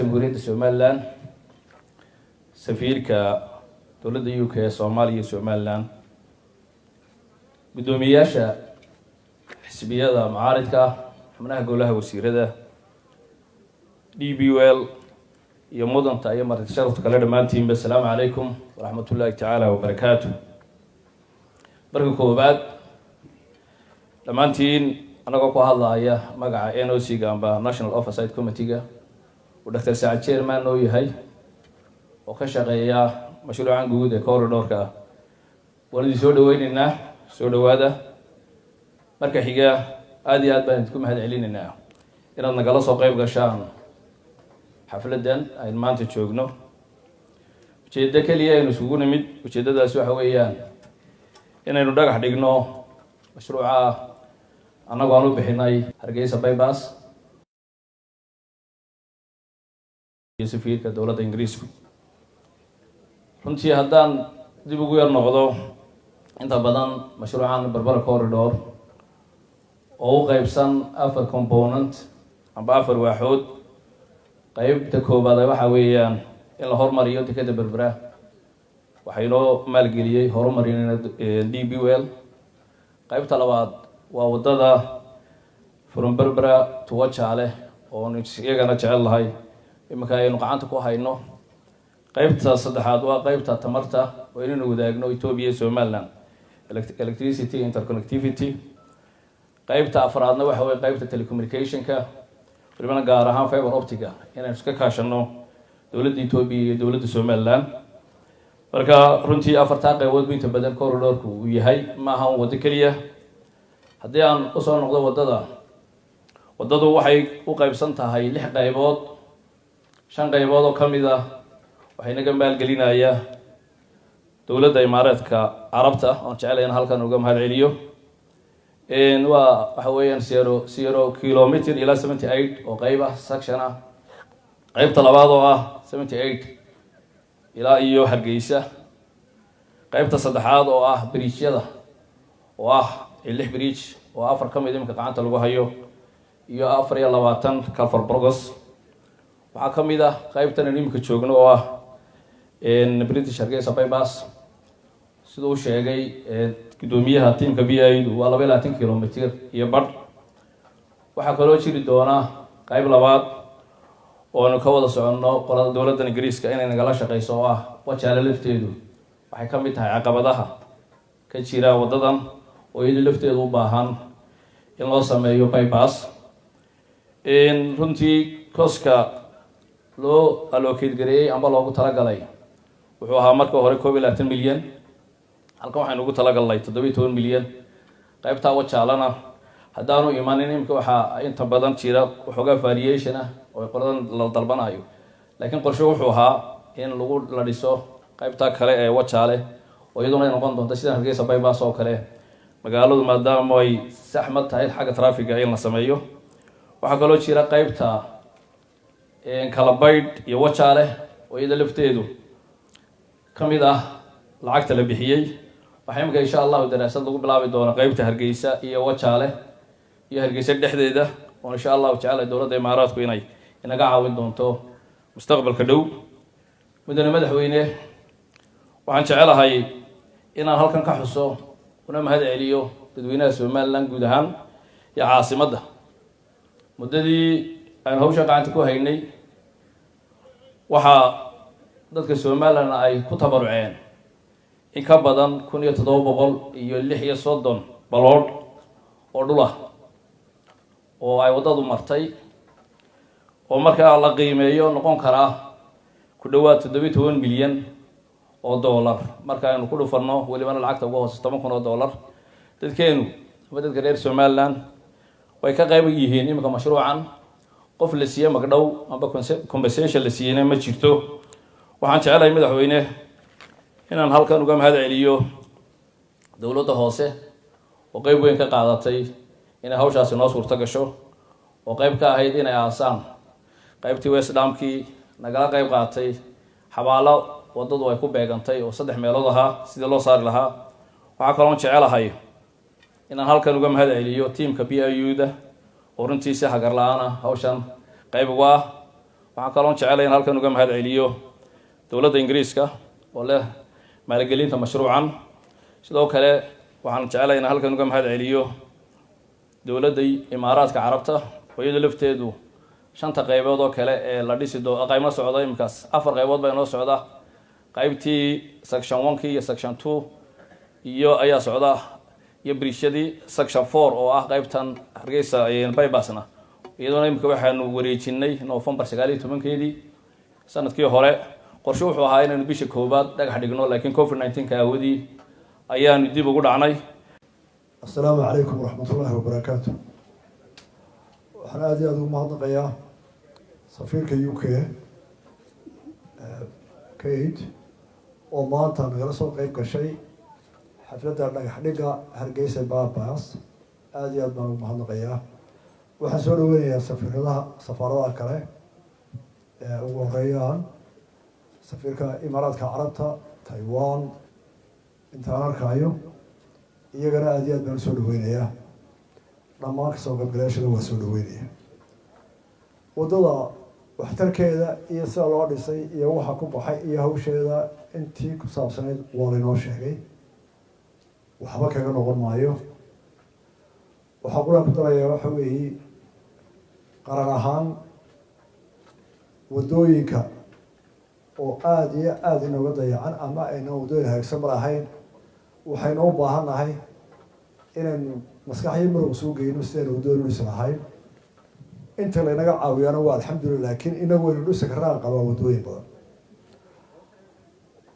جمهورية سومالان سفيرك دولة UK Soomaaliya Somaliland gudoomiyaasha xisbiyada mucaaradka xubnaha golaha wasiirada DBL iyo mudanta iyo marti sharafta kala dhamaantiin assalaamu calaykum waraxmatullaahi tacaala wabarakaatuh marka koobaad dhamaantiin anagoo ku hadlaaya magaca NOC-ga amba National Oversight Committee-ga ودكتور سعد شيرمان oo yahay oo ka shaqeeya mashruucan guud ee corridor-ka wali soo dhaweynayna soo dhawaada marka xiga aad iyo aad baan idinku mahad celinaynaa inaad nagala soo qayb gashaan xafladan ay maanta joogno ujeedada kaliya aynu isugu nimid ujeedadaas waxa weeyaan inaynu dhagax dhigno mashruuca anagoo aan u bixinay Hargeysa bypass سفيرك دولة إنجليز runtii haddaan dib ugu yar noqdo inta badan mashruucan Berbera corridor oo u qaybsan 4 component amba 4 waaxood qaybta koobaad waxa weeyaan in la hormariyo dekedda Berbera waxay loo maalgeliyay horumarinta DBL qaybta labaad waa wadada from Berbera to Wajaale oo iyagana jecel lahay imika aynu gacanta ku hayno qaybta saddexaad waa qaybta tamarta oo inaynu wadaagno Ethiopia iyo Somaliland electricity interconnectivity qaybta afraadna waxa weeye qaybta telecommunication-ka waliba gaar ahaan fiber optic-ga inaynu iska kaashano dowladda Ethiopia iyo dowladda Somaliland marka runtii afarta qaybood inta badan corridor-ku uu yahay ma aha wada kaliya haddii aan u soo noqdo wadadu waxay u qaybsan tahay 6 qaybood 5 qaybood oo kamid ah waxay naga maalgelinaya dowladda Imaaraadka Carabta oo jecelayn halkan uga mahad celiyo waxa weeyaan 0 kilometer ilaa 78 oo qayb ah section ah qaybta labaad oo ah 78 ilaa iyo Hargeysa qaybta saddexaad oo ah bridge-yada oo ah 6 bridge oo 4 kamid imka gacanta lagu hayo iyo 24 Calfar Burgos waxaa kamid ah qaybtan imka joogno oo ah British Hargeysa bypass sidoo sheegay gudoomiyaha tiimka BID waa 22 kilometer iyo badh waxaa kaloo jiri doona qayb labaad oo aanu ka wada soconno qolada dowladda Ingiriiska inay nagala shaqeyso oo ah Wajaale lafteedu waxay ka mid tahay caqabadaha ka jira waddadan oo iyada lafteedu u baahan in loo sameeyo bypass. runtii koska loo allocate gareeyay amba loogu talagalay wuxuu ahaa marka hore 21 milyan, halkan waxaynu ugu talagalnay 17 milyan. qaybtaa wajaalana haddaanu imaanin imika waxaa inta badan jira waxoogaa variation ah oo qoladan la dalbanayo, laakiin qorshe wuxuu ahaa in la dhiso qaybtaa kale ee wajaale oo iyaduna ay noqon doonto sida Hargeysa bypass oo kale magaaladu maadaama ay saxmad tahay xagga traffiga in la sameeyo. waxaa kaloo jira qaybta Kalabaydh iyo wajaale oo iyada lafteedu ka mid ah lacagta la bixiyey. waxaa imika insha allahu daraasad lagu bilaabi doona qaybta Hargeysa iyo wajaale iyo Hargeysa dhexdeeda oo insha allahu jecel dowladda Imaaraadku inay inaga caawin doonto mustaqbalka dhow. mudane madaxweyne, waxaan jecelahay inaan halkan ka xuso una mahad celiyo dadweynaha Somaliland guud ahaan iyo caasimadda. muddadii aan hawsha gacanta ku haynay waxaa dadka Somaliland ay ku tabaruceen in ka badan 1736 balood oo dhul ah oo ay waddadu martay, oo markaa la qiimeeyo noqon karaa ku dhawaad 17 milyan oo dollar marka aynu ku dhufanno welibana lacagta ugu hooseysa 10 kun oo dollar. dadkeenu ama dadka reer Somaliland way ka qayb yihiin imika mashruucan. qof la siiyay magdhow amba compensation la siiyay ma jirto. waxaan jecelahay madaxweyne inaan halkan uga mahad celiyo dowladda hoose oo qayb weyn ka qaadatay inay hawshaasi noo suurto gasho, oo qayb ka ahayd inay aasaan qaybtii West Damkii nagala qayb qaatay xabaalo waddadu ay ku beegantay oo 3 meelood ahaa sidii loo saari lahaa. waxaa kaloo jecelahay inaan halkan uga mahad celiyo tiimka PIU-da oo runtii si hagar la'aan ah hawshan qayb uga ah. waxaan kaloo jecelahay in halkan uga mahad celiyo dowladda Ingiriiska oo leh maalgelinta mashruucan. sidoo kale waxaan jecelahay in halkan uga mahad celiyo dowladda Imaaraadka Carabta oo iyada lafteedu 5 qaybood oo kale ee la dhisi doono qaybna socda imkaas 4 qaybood baa inoo socda. qaybtii section 1 iyo section 2 iyo ayaa socda, iyo bridge-yadii section 4 oo ah qaybtan Hargeysa bypass-na iyaduna imika waxaanu wareejinay November 19 sanadkii hore. qorshe wuxuu ahaa inaynu bisha koobaad dhagax dhigno, laakiin COVID-19 ka awoodii ayaanu dib ugu dhacnay. السلام عليكم ورحمة الله وبركاته. waxaan aad iyo aad ugu mahadnaqayaa safiirka UK Kate oo maanta nagala soo qayb gashay xafladda dhagax dhiga Hargeysa bypass. aad iyo aad baan ugu mahadnaqayaa. waxaan soo dhaweynayaa safaaradaha kale ugu horeeyaan safiirka Imaaraadka Carabta, Taiwan, intaan arkayo iyagana aad iyo aad baan soo dhaweynayaa. dhammaan kasoo qaybgalayaashada waa soo dhaweynaya. waddada waxtarkeeda iyo sida loo dhisay iyo waxa ku baxay iyo hawsheeda intii ku saabsanayd waa laynoo sheegay, waxba kaga noqon maayo. waxaa qulaan ku darayaa waxa weeye qaran ahaan waddooyinka oo aada iyo aada inooga dayacan ama ayna waddooyin hagaagsan ma lahayn. waxaynu u baahan nahay inaynu maskaxyo marog soo geyno sidaynu waddooyin u dhisi lahayn. inta laynaga caawiyana waa alxamdulillah, laakiin inagu waynu dhisi karaan qabaa waddooyin badan.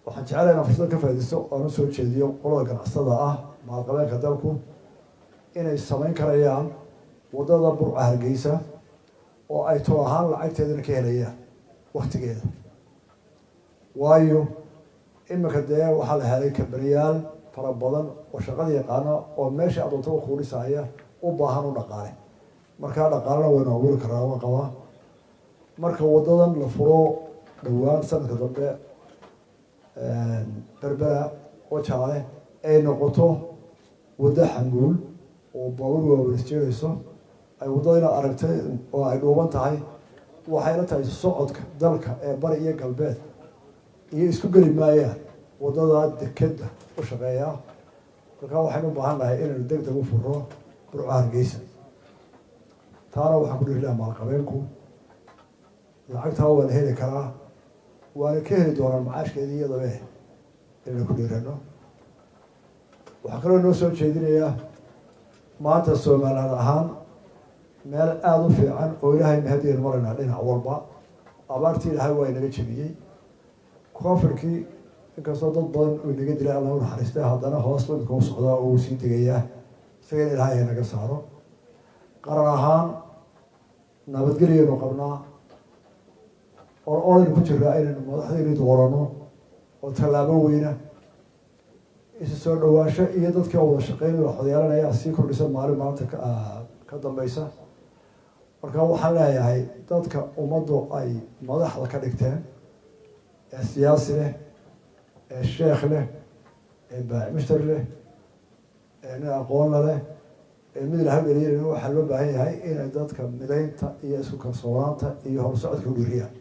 waxaan jecelahay inaan fursad ka faa'iidaysto oon u soo jeediyo qolada ganacsatada ah maalqabeenka dalku inay samayn karayaan waddada Burca Hargeysa oo ay tol ahaan lacagteedana ka helayaan waktigeeda. waayo imika dee waxaa la helay kabaniyaal fara badan oo shaqada yaqaana oo meesha adoontada kuu dhisaya u baahan u dhaqaale. markaa dhaqaalena waynu abuuri karaa waan qabaa. marka waddadan la furo dhowaan sanadka dambe berbera wajaale ay noqoto waddo xamuul oo baabuur waaweyn isjeedayso, ay waddada inaad aragtay oo ay dhuuban tahay, waxayna tahay socodka dalka ee bari iyo galbeed iyo isku geli maayaan waddada dekeda u shaqeeya. markaa waxaynu u baahan nahay inaynu deg deg u furo Burca Hargeysa. taana waxaan ku dhihi lahaa maalqabeenku lacagtaa waa la heli karaa, waana ka heli doonaa macaashkeedii iyadabe. inaynu ku dhiirano. waxaa kaloo noo soo jeedinayaa maanta Somaliland ahaan meel aada u fiican oo ilaahay mahadiyeenu maraynaa dhinac walba. abaartii ilaahay waa inaga jebiyey. koonfurkii inkastoo dad badan uu inaga dilay alla u naxariistay, haddana hoos midka u socdaa oo uu sii degayaa, isaga in ilaahay ay naga saaro. qaran ahaan nabadgelyaynu qabnaa oo odaynu ku jiraa inaynu madaxdaynu doorano oo tallaabo weyna isu soo dhawaansho iyo dadkii wada shaqeyn waxyeelanaya sii kordhisa maalin maanta ka dambeysa. marka waxaan leeyahay dadka ummaddu ay madaxda ka dhigteen ee siyaasi leh, ee sheekh leh, ee baacimister leh, ee nin aqoonna leh, ee mid lahageliyana waxaa loo baahan yahay inay dadka midaynta iyo isku kalsoonaanta iyo horsocodka u dhiriyaan.